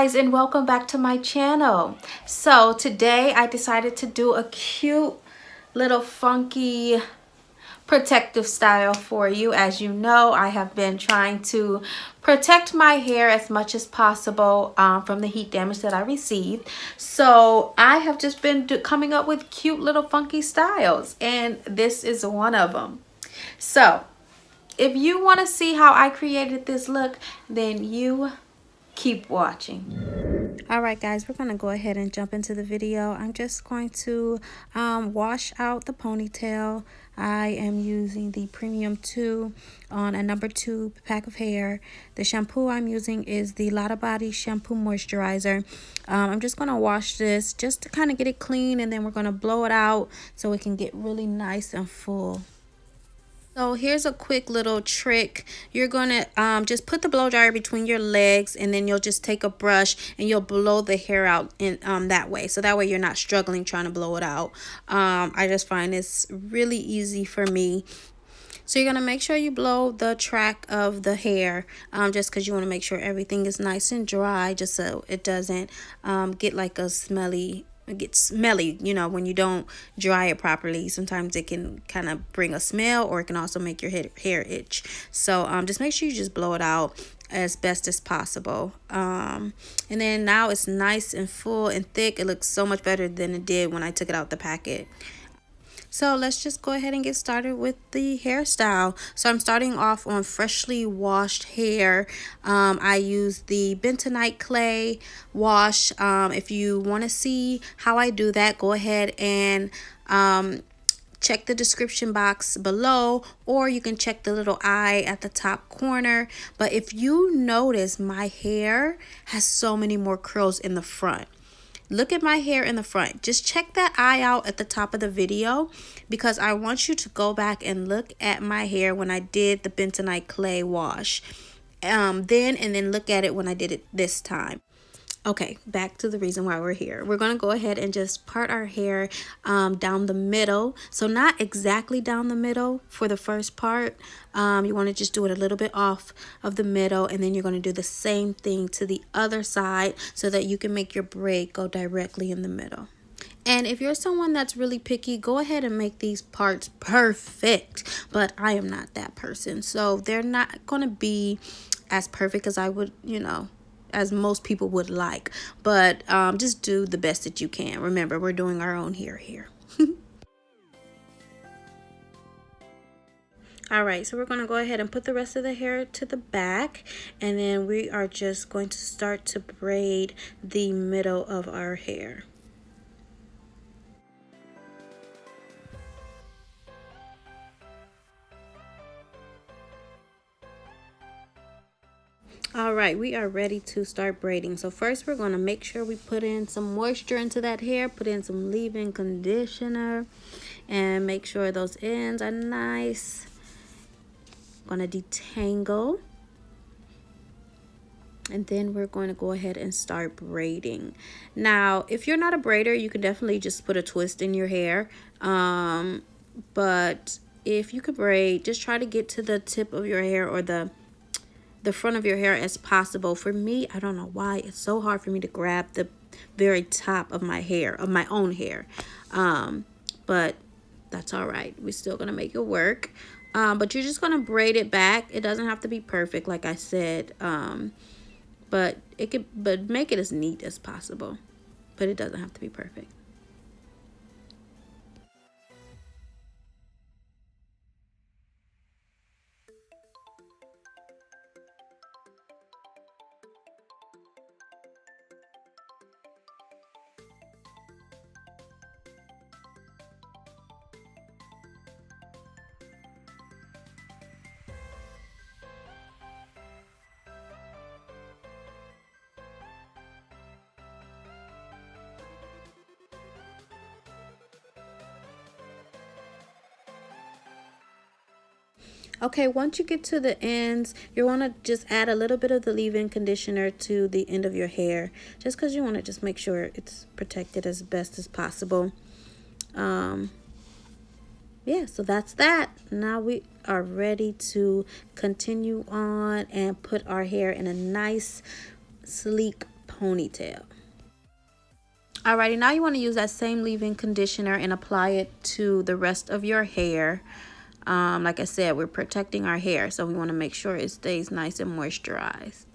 guys, and welcome back to my channel. So today I decided to do a cute little funky protective style for you. As you know, I have been trying to protect my hair as much as possible from the heat damage that I received. So I have just been coming up with cute little funky styles, and this is one of them. So if you want to see how I created this look, then you keep watching. All right, guys, we're going to go ahead and jump into the video. I'm just going to wash out the ponytail. I am using the Premium 2 on a number 2 pack of hair. The shampoo I'm using is the Lottabody Shampoo Moisturizer. I'm just going to wash this just to kind of get it clean, and then we're going to blow it out so it can get really nice and full. So here's a quick little trick. You're going to just put the blow dryer between your legs, and then you'll just take a brush and you'll blow the hair out in that way. So that way you're not struggling trying to blow it out. I just find it's really easy for me. So you're going to make sure you blow the track of the hair just because you want to make sure everything is nice and dry, just so it doesn't get like a it gets smelly, you know, when you don't dry it properly. Sometimes it can kind of bring a smell, or it can also make your hair itch. So just make sure you just blow it out as best as possible. And then now it's nice and full and thick. It looks so much better than it did when I took it out the packet. So let's just go ahead and get started with the hairstyle. So I'm starting off on freshly washed hair. I use the bentonite clay wash. If you want to see how I do that, go ahead and check the description box below, or you can check the little eye at the top corner. But if you notice, my hair has so many more curls in the front. Look at my hair in the front. Just check that eye out at the top of the video, because I want you to go back and look at my hair when I did the bentonite clay wash. Then look at it when I did it this time. Okay, back to the reason why we're here. We're going to go ahead and just part our hair down the middle. So not exactly down the middle for the first part. You want to just do it a little bit off of the middle, and then you're going to do the same thing to the other side so that you can make your braid go directly in the middle. And if you're someone that's really picky, go ahead and make these parts perfect. But I am not that person, so they're not going to be as perfect as I would, you know, as most people would like. But just do the best that you can. Remember, we're doing our own hair here. All right, so we're going to go ahead and put the rest of the hair to the back, and then we are just going to start to braid the middle of our hair. All right, we are ready to start braiding. So first we're going to make sure we put in some moisture into that hair, put in some leave-in conditioner, and make sure those ends are nice. Going to detangle, and then we're going to go ahead and start braiding. Now, if you're not a braider, you can definitely just put a twist in your hair. But if you could braid, just try to get to the tip of your hair, or the front of your hair as possible. For me, I don't know why it's so hard for me to grab the very top of my hair, of my own hair. But that's all right. We're still gonna make it work. But you're just gonna braid it back. It doesn't have to be perfect, like I said. But make it as neat as possible. But it doesn't have to be perfect. Okay, once you get to the ends, you want to just add a little bit of the leave-in conditioner to the end of your hair, just because you want to just make sure it's protected as best as possible. Yeah, so that's that. Now we are ready to continue on and put our hair in a nice sleek ponytail. Alrighty, now you want to use that same leave-in conditioner and apply it to the rest of your hair. Like I said, we're protecting our hair, so we want to make sure it stays nice and moisturized.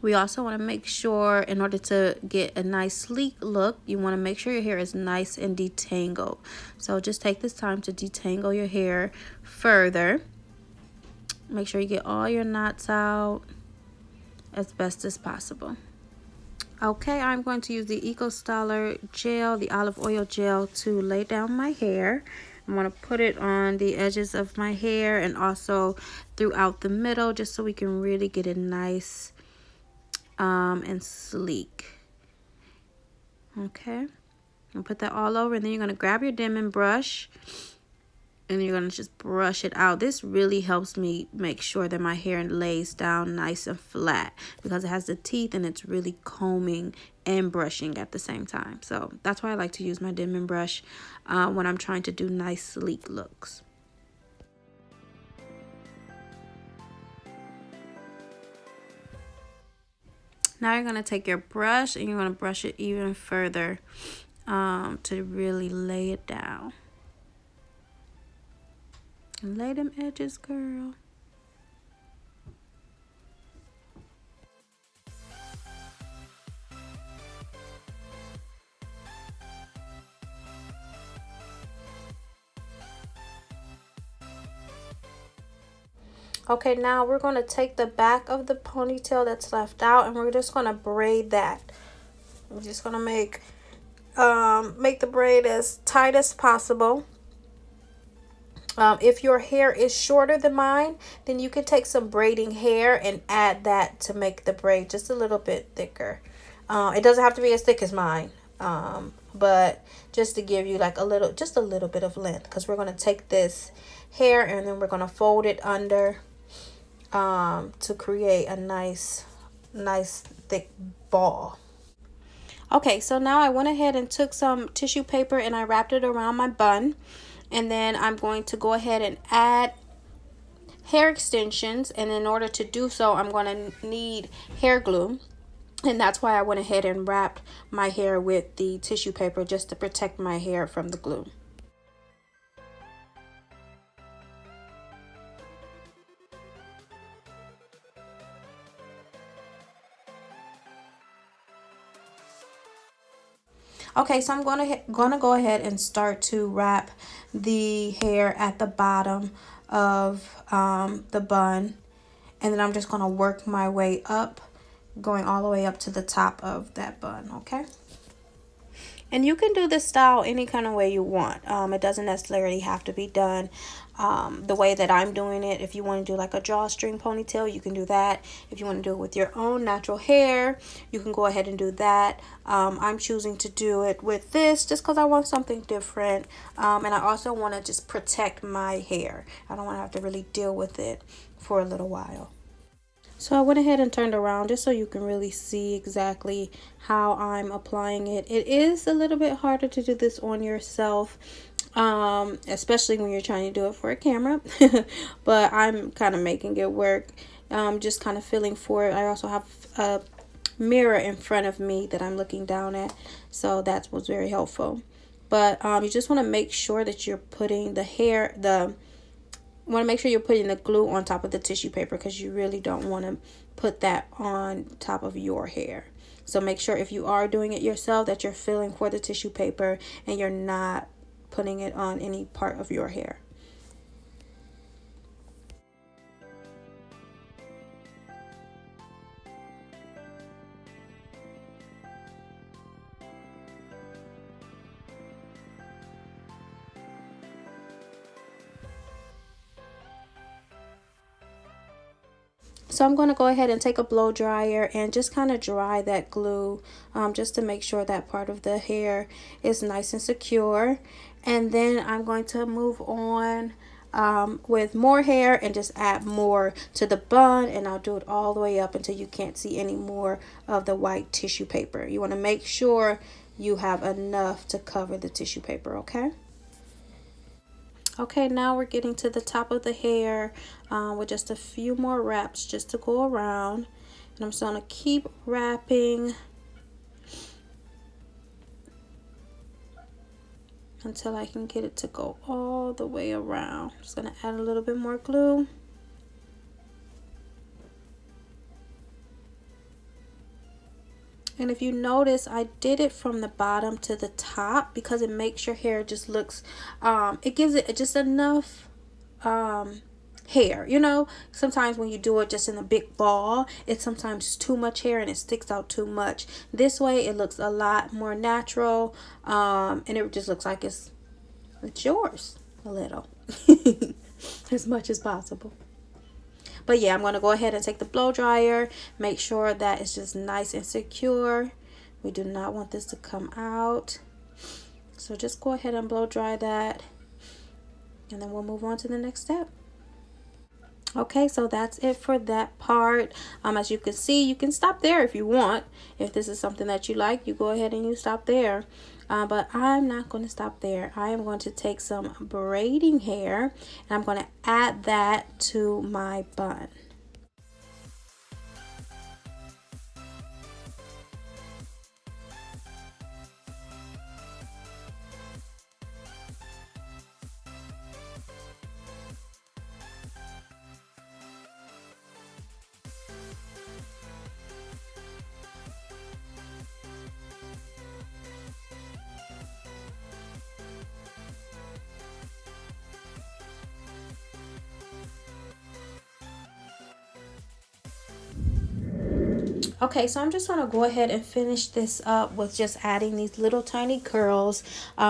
We also want to make sure, in order to get a nice sleek look, you want to make sure your hair is nice and detangled. So just take this time to detangle your hair further. Make sure you get all your knots out as best as possible. Okay, I'm going to use the Eco Styler gel, the olive oil gel, to lay down my hair. I'm going to put it on the edges of my hair and also throughout the middle, just so we can really get it nice and sleek. Okay, and put that all over, and then you're going to grab your Denman brush and you're going to just brush it out. This really helps me make sure that my hair lays down nice and flat, because it has the teeth and it's really combing and brushing at the same time. So that's why I like to use my Denman brush when I'm trying to do nice sleek looks. Now you're going to take your brush and you're going to brush it even further to really lay it down. And lay them edges, girl. Okay, now we're going to take the back of the ponytail that's left out, and we're just going to braid that. We're just going to make the braid as tight as possible. If your hair is shorter than mine, then you can take some braiding hair and add that to make the braid just a little bit thicker. It doesn't have to be as thick as mine, but just to give you like just a little bit of length, because we're going to take this hair and then we're going to fold it under to create a nice thick ball. Okay, so now I went ahead and took some tissue paper and I wrapped it around my bun. And then I'm going to go ahead and add hair extensions. And in order to do so, I'm going to need hair glue. And that's why I went ahead and wrapped my hair with the tissue paper, just to protect my hair from the glue. Okay, so I'm gonna go ahead and start to wrap the hair at the bottom of the bun, and then I'm just gonna work my way up, going all the way up to the top of that bun. Okay, and you can do this style any kind of way you want. It doesn't necessarily have to be done the way that I'm doing it. If you want to do like a drawstring ponytail, you can do that. If you want to do it with your own natural hair, you can go ahead and do that. I'm choosing to do it with this just because I want something different, and I also want to just protect my hair. I don't want to have to really deal with it for a little while. So I went ahead and turned around just so you can really see exactly how I'm applying it. It is a little bit harder to do this on yourself, especially when you're trying to do it for a camera. But I'm kind of making it work, just kind of feeling for it. I also have a mirror in front of me that I'm looking down at, so that was very helpful. But you just want to make sure that you're putting you're putting the glue on top of the tissue paper, because you really don't want to put that on top of your hair. So make sure, if you are doing it yourself, that you're feeling for the tissue paper and you're not putting it on any part of your hair. So I'm going to go ahead and take a blow dryer and just kind of dry that glue, just to make sure that part of the hair is nice and secure. And then I'm going to move on with more hair and just add more to the bun, and I'll do it all the way up until you can't see any more of the white tissue paper. You want to make sure you have enough to cover the tissue paper, okay? Okay, now we're getting to the top of the hair with just a few more wraps just to go around. And I'm just going to keep wrapping until I can get it to go all the way around. Just going to add a little bit more glue. And if you notice, I did it from the bottom to the top because it makes your hair just looks, it gives it just enough hair. You know, sometimes when you do it just in a big ball, it's sometimes too much hair and it sticks out too much. This way it looks a lot more natural, and it just looks like it's yours a little as much as possible. But yeah, I'm going to go ahead and take the blow dryer, make sure that it's just nice and secure. We do not want this to come out. So just go ahead and blow dry that, and then we'll move on to the next step. Okay, so that's it for that part. As you can see, you can stop there if you want. If this is something that you like, you go ahead and you stop there. But I'm not going to stop there. I am going to take some braiding hair and I'm going to add that to my bun. Okay, so I'm just going to go ahead and finish this up with just adding these little tiny curls.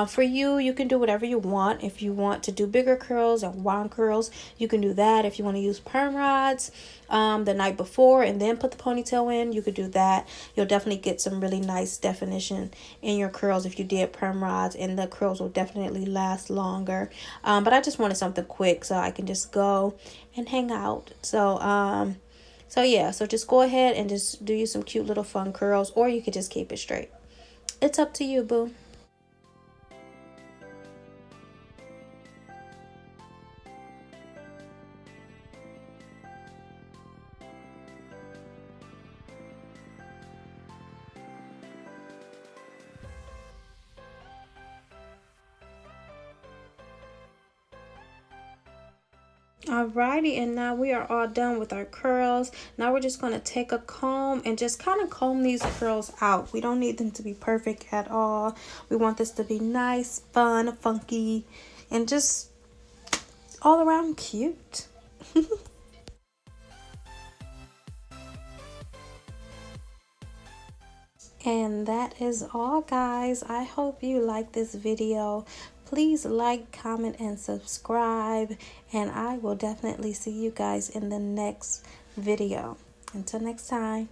For you, you can do whatever you want. If you want to do bigger curls or wand curls, you can do that. If you want to use perm rods the night before and then put the ponytail in, you could do that. You'll definitely get some really nice definition in your curls if you did perm rods, and the curls will definitely last longer. But I just wanted something quick so I can just go and hang out. So yeah, so just go ahead and just do you some cute little fun curls, or you could just keep it straight. It's up to you, boo. Alrighty, and now we are all done with our curls. Now we're just going to take a comb and just kind of comb these curls out. We don't need them to be perfect at all. We want this to be nice, fun, funky, and just all around cute. And that is all, guys. I hope you like this video. Please like, comment, and subscribe. And I will definitely see you guys in the next video. Until next time.